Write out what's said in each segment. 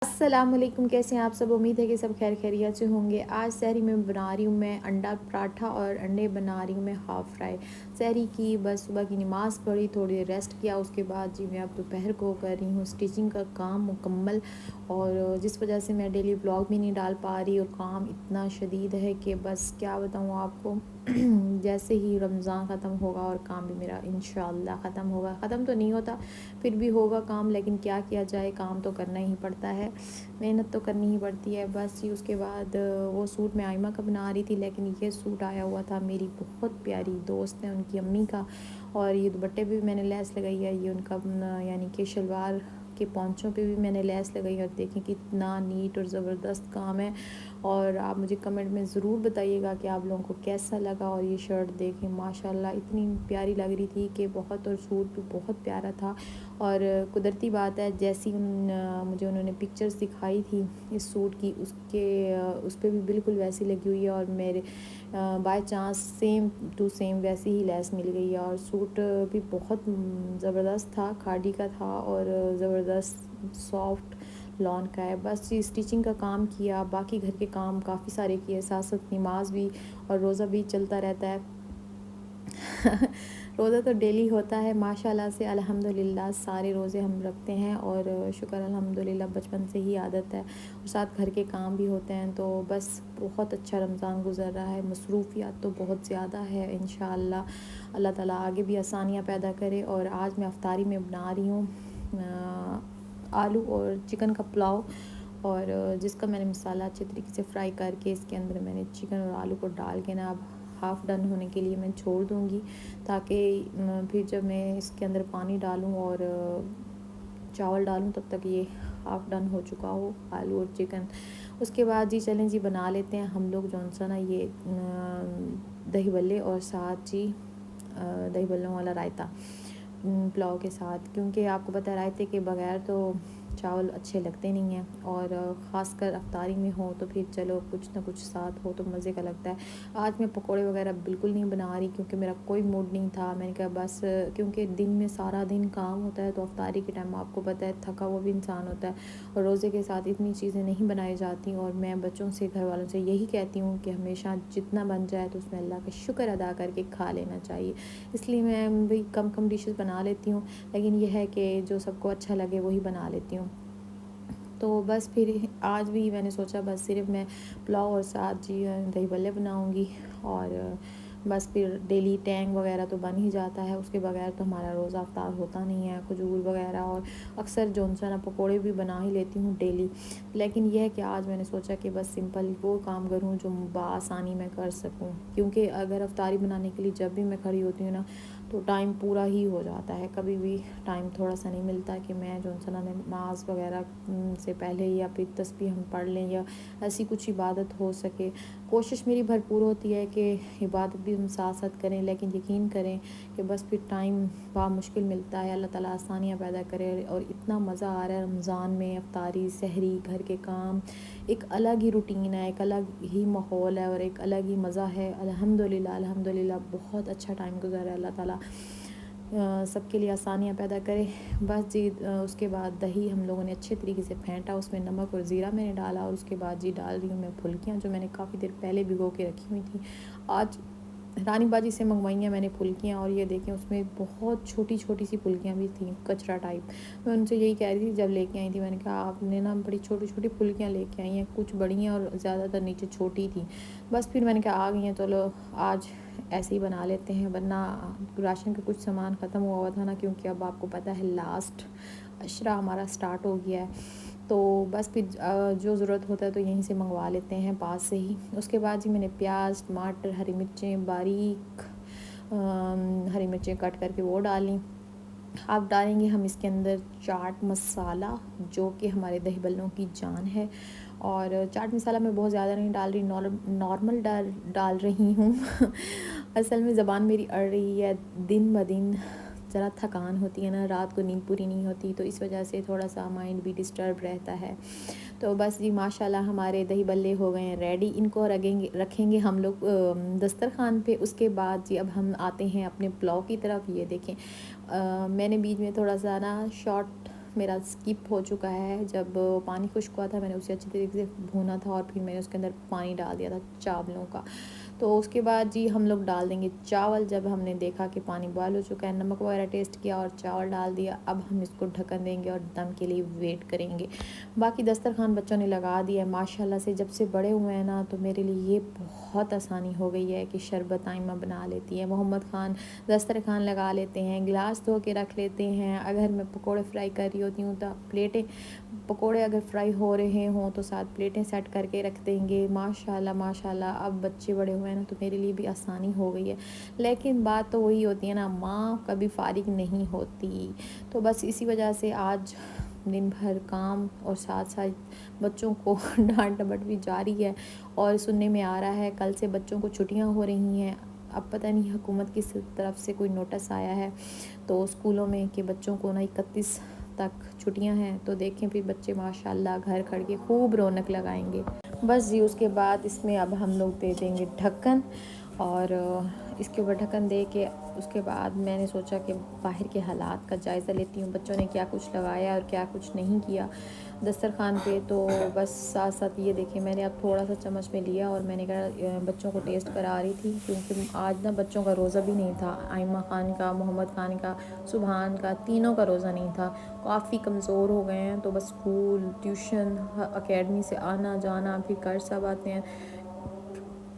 अस्सलामुअलैकुम, कैसे हैं आप सब। उम्मीद है कि सब खैर खैरियत से होंगे। आज सहरी में बना रही हूँ मैं अंडा पराठा और अंडे बना रही हूँ मैं हाफ़ फ्राई। सहरी की बस सुबह की नमाज़ पढ़ी, थोड़ी देर रेस्ट किया, उसके बाद जी मैं अब दोपहर को कर रही हूँ स्टिचिंग का काम मुकम्मल। और जिस वजह से मैं डेली व्लॉग भी नहीं डाल पा रही और काम इतना शदीद है कि बस क्या बताऊँ आपको। जैसे ही रमज़ान ख़त्म होगा और काम भी मेरा इंशाअल्लाह ख़त्म होगा, ख़त्म तो नहीं होता फिर भी होगा काम, लेकिन क्या किया जाए, काम तो करना ही पड़ता है, मेहनत तो करनी ही पड़ती है। बस जी उसके बाद वो सूट मैं आयमा का बना रही थी, लेकिन ये सूट आया हुआ था मेरी बहुत प्यारी दोस्त है उनकी अम्मी का। और ये दुपट्टे पे भी मैंने लेस लगाई है, ये उनका यानी कि शलवार के पौंचों पे भी मैंने लेस लगाई है। और देखें कितना नीट और ज़बरदस्त काम है। और आप मुझे कमेंट में ज़रूर बताइएगा कि आप लोगों को कैसा लगा। और ये शर्ट देखें माशाल्लाह इतनी प्यारी लग रही थी कि बहुत, और सूट भी बहुत प्यारा था। और कुदरती बात है, जैसी मुझे उन्होंने पिक्चर्स दिखाई थी इस सूट की, उस पर भी बिल्कुल वैसी लगी हुई है। और मेरे by chance same to same वैसी ही लेस मिल गई है। और सूट भी बहुत ज़बरदस्त था, खादी का था और ज़बरदस्त सॉफ्ट लॉन का है। बस जी स्टिचिंग का काम किया, बाकी घर के काम काफ़ी सारे किए, साथ साथ नमाज भी और रोज़ा भी चलता रहता है। रोज़ा तो डेली होता है माशाल्लाह से, अल्हम्दुलिल्लाह सारे रोज़े हम रखते हैं और शुक्र अल्हम्दुलिल्लाह बचपन से ही आदत है। और साथ घर के काम भी होते हैं, तो बस बहुत अच्छा रमज़ान गुज़र रहा है। मसरूफ़ियत तो बहुत ज़्यादा है, इंशाअल्लाह अल्लाह ताला आगे भी आसानियाँ पैदा करे। और आज मैं अफ्तारी में बना रही हूँ आलू और चिकन का पुलाव, और जिसका मैंने मसाला अच्छे तरीके से फ्राई करके इसके अंदर मैंने चिकन और आलू को डाल के ना अब हाफ़ डन होने के लिए मैं छोड़ दूँगी, ताकि फिर जब मैं इसके अंदर पानी डालूँ और चावल डालूँ तब तक ये हाफ़ डन हो चुका हो आलू और चिकन। उसके बाद जी चलें जी बना लेते हैं हम लोग जौन सा ना ये दही बल्ले और साथ जी दही बल्लों वाला रायता पुलाव के साथ, क्योंकि आपको पता है रायते के बगैर तो चावल अच्छे लगते नहीं हैं। और ख़ासकर अफ्तारी में हो तो फिर चलो कुछ ना कुछ साथ हो तो मज़े का लगता है। आज मैं पकोड़े वगैरह बिल्कुल नहीं बना रही, क्योंकि मेरा कोई मूड नहीं था। मैंने कहा बस, क्योंकि दिन में सारा दिन काम होता है, तो अफ्तारी के टाइम आपको पता है थका हुआ भी इंसान होता है, और रोज़े के साथ इतनी चीज़ें नहीं बनाई जाती। और मैं बच्चों से, घर वालों से यही कहती हूँ कि हमेशा जितना बन जाए तो उसमें अल्लाह का शुक्र अदा करके खा लेना चाहिए। इसलिए मैं भी कम कम डिशेस बना लेती हूँ, लेकिन यह है कि जो सबको अच्छा लगे वही बना लेती हूँ। तो बस फिर आज भी मैंने सोचा बस सिर्फ मैं पुलाव और साथ जी दही बल्ले बनाऊँगी। और बस फिर डेली टैंग वगैरह तो बन ही जाता है, उसके बगैर तो हमारा रोज़ा अफ्तार होता नहीं है। खजूर वगैरह और अक्सर जो सा ना पकौड़े भी बना ही लेती हूँ डेली। लेकिन यह है कि आज मैंने सोचा कि बस सिंपल वो काम करूँ जो बआसानी मैं कर सकूँ, क्योंकि अगर अफ्तारी बनाने के लिए जब भी मैं खड़ी होती हूँ ना तो टाइम पूरा ही हो जाता है, कभी भी टाइम थोड़ा सा नहीं मिलता कि मैं जो सा नमाज वगैरह से पहले या फिर तस्बीह हम पढ़ लें या ऐसी कुछ इबादत हो सके। कोशिश मेरी भरपूर होती है कि इबादत भी हम साथ साथ करें, लेकिन यकीन करें कि बस फिर टाइम मुश्किल मिलता है। अल्लाह ताला आसानियाँ पैदा करे। और इतना मज़ा आ रहा है रमज़ान में, अफ्तारी, सहरी, घर के काम, एक अलग ही रूटीन है, एक अलग ही माहौल है और एक अलग ही मज़ा है। अल्हम्दुलिल्लाह अल्हम्दुलिल्लाह बहुत अच्छा टाइम गुज़रा है। अल्लाह ताला सबके लिए आसानियाँ पैदा करे। बस जी उसके बाद दही हम लोगों ने अच्छे तरीके से फेंटा, उसमें नमक और ज़ीरा मैंने डाला, और उसके बाद जी डाल रही हूँ मैं फुल्कियाँ जो मैंने काफ़ी देर पहले भिगो के रखी हुई थी। आज रानी बाजी से मंगवाई हैं मैंने फुल्कियाँ, और ये देखें उसमें बहुत छोटी छोटी सी फुल्कियाँ भी थी, कचरा टाइप। मैं उनसे यही कह रही थी जब लेके आई थी, मैंने कहा आपने ना बड़ी छोटी छोटी फुल्कियाँ लेके आई हैं, कुछ बड़ी हैं और ज़्यादातर नीचे छोटी थी। बस फिर मैंने कहा आ गई हैं, चलो आज ऐसे ही बना लेते हैं। वरना राशन का कुछ सामान ख़त्म हुआ था ना, क्योंकि अब आपको पता है लास्ट अशरा हमारा स्टार्ट हो गया है, तो बस फिर जो ज़रूरत होता है तो यहीं से मंगवा लेते हैं पास से ही। उसके बाद जी मैंने प्याज, टमाटर, हरी मिर्चें बारीक हरी मिर्चें कट करके वो डाली। अब डालेंगे हम इसके अंदर चाट मसाला, जो कि हमारे दही बल्लों की जान है। और चाट मसाला मैं बहुत ज़्यादा नहीं डाल रही, नॉर्मल डाल रही हूँ। असल में ज़बान मेरी अड़ रही है दिन ब दिन, ज़रा थकान होती है ना, रात को नींद पूरी नहीं होती, तो इस वजह से थोड़ा सा माइंड भी डिस्टर्ब रहता है। तो बस जी माशाल्लाह हमारे दही बल्ले हो गए हैं रेडी। इनको रखेंगे हम लोग दस्तरखान पे। उसके बाद जी अब हम आते हैं अपने पुलाव की तरफ। ये देखें मैंने बीच में थोड़ा सा ना शॉर्ट मेरा स्किप हो चुका है। जब पानी खुश्क हुआ था मैंने उसे अच्छी तरीके से भूना था और फिर मैंने उसके अंदर पानी डाल दिया था चावलों का। तो उसके बाद जी हम लोग डाल देंगे चावल। जब हमने देखा कि पानी बॉयल हो चुका है, नमक वगैरह टेस्ट किया और चावल डाल दिया, अब हम इसको ढक्कन देंगे और दम के लिए वेट करेंगे। बाकी दस्तरखान बच्चों ने लगा दिया है माशाल्लाह से। जब से बड़े हुए हैं ना तो मेरे लिए ये बहुत आसानी हो गई है कि शरबत आइमा बना लेती है, मोहम्मद खान दस्तरखान लगा लेते हैं, गिलास धो के रख लेते हैं। अगर मैं पकोड़े फ्राई कर रही होती हूँ तो प्लेटें, पकोड़े अगर फ्राई हो रहे हों तो साथ प्लेटें सेट करके रख देंगे। माशाल्लाह माशाल्लाह अब बच्चे बड़े हुए हैं ना तो मेरे लिए भी आसानी हो गई है। लेकिन बात तो वही होती है ना, माँ कभी फारिग नहीं होती। तो बस इसी वजह से आज दिन भर काम और साथ साथ बच्चों को डांट डपट भी जारी है। और सुनने में आ रहा है कल से बच्चों को छुट्टियां हो रही हैं। अब पता नहीं हुकूमत की तरफ से कोई नोटिस आया है तो स्कूलों में कि बच्चों को ना 31 तक छुट्टियां हैं। तो देखें फिर बच्चे माशाल्लाह घर खड़ के खूब रौनक लगाएंगे। बस जी उसके बाद इसमें अब हम लोग दे देंगे ढक्कन और इसके ऊपर ढक्कन दे के उसके बाद मैंने सोचा कि बाहर के हालात का जायज़ा लेती हूँ, बच्चों ने क्या कुछ लगाया और क्या कुछ नहीं किया दस्तरखान पे। तो बस साथ साथ ये देखें मैंने अब थोड़ा सा चम्मच में लिया और मैंने कहा बच्चों को टेस्ट करा रही थी, क्योंकि आज ना बच्चों का रोज़ा भी नहीं था। आइमा खान का, मोहम्मद खान का, सुबहान का, तीनों का रोज़ा नहीं था। काफ़ी कमज़ोर हो गए हैं तो बस स्कूल ट्यूशन अकेडमी से आना जाना फिर कर सब आते हैं।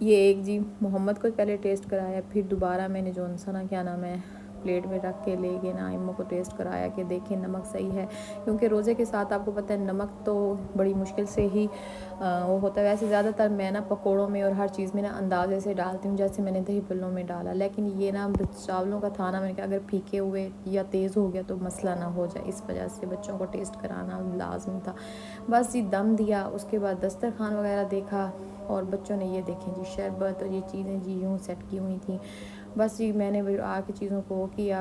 ये एक जी मोहम्मद को पहले टेस्ट कराया, फिर दोबारा मैंने जॉनसन ना क्या नाम है प्लेट में रख के ले गए ना इम्मो को टेस्ट कराया कि देखें नमक सही है, क्योंकि रोज़े के साथ आपको पता है नमक तो बड़ी मुश्किल से ही वो होता है। वैसे ज़्यादातर मैं ना पकोड़ों में और हर चीज़ में ना अंदाजे से डालती हूँ, जैसे मैंने दही पल्लों में डाला। लेकिन ये ना चावलों का था ना, मैंने कहा अगर फीके हुए या तेज़ हो गया तो मसला ना हो जाए, इस वजह से बच्चों को टेस्ट कराना लाजमी था। बस जी दम दिया, उसके बाद दस्तरखान वगैरह देखा और बच्चों ने ये देखें जी शरबत और ये चीज़ें जी यूँ सेट की हुई थी। बस जी मैंने भी आके चीज़ों को किया,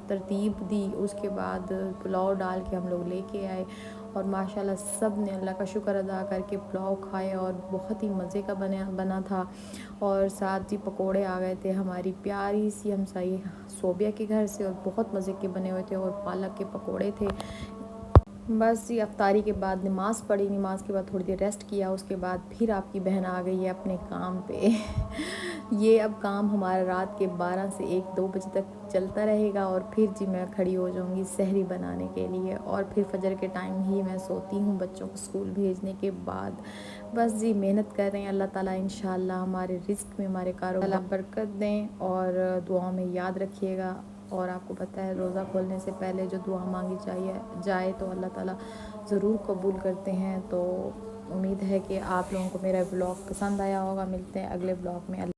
तरतीब दी, उसके बाद पुलाव डाल के हम लोग लेके आए और माशाल्लाह सब ने अल्लाह का शुक्र अदा करके पुलाव खाए और बहुत ही मज़े का बना था। और साथ जी पकोड़े आ गए थे हमारी प्यारी सी हमसाई सोबिया के घर से और बहुत मज़े के बने हुए थे और पालक के पकोड़े थे। बस जी अफ्तारी के बाद नमाज़ पढ़ी, नमाज के बाद थोड़ी देर रेस्ट किया, उसके बाद फिर आपकी बहन आ गई है अपने काम पे। ये अब काम हमारा रात के 12 से 1-2 बजे तक चलता रहेगा और फिर जी मैं खड़ी हो जाऊंगी सहरी बनाने के लिए और फिर फजर के टाइम ही मैं सोती हूँ बच्चों को स्कूल भेजने के बाद। बस जी मेहनत कर रहे हैं, अल्लाह ताला इंशाल्लाह हमारे रिस्क में, हमारे कारोबार बरकत दें और दुआओं में याद रखिएगा। और आपको पता है रोज़ा खोलने से पहले जो दुआ मांगी जाए तो अल्लाह ताला ज़रूर कबूल करते हैं। तो उम्मीद है कि आप लोगों को मेरा ब्लॉग पसंद आया होगा। मिलते हैं अगले ब्लॉग में।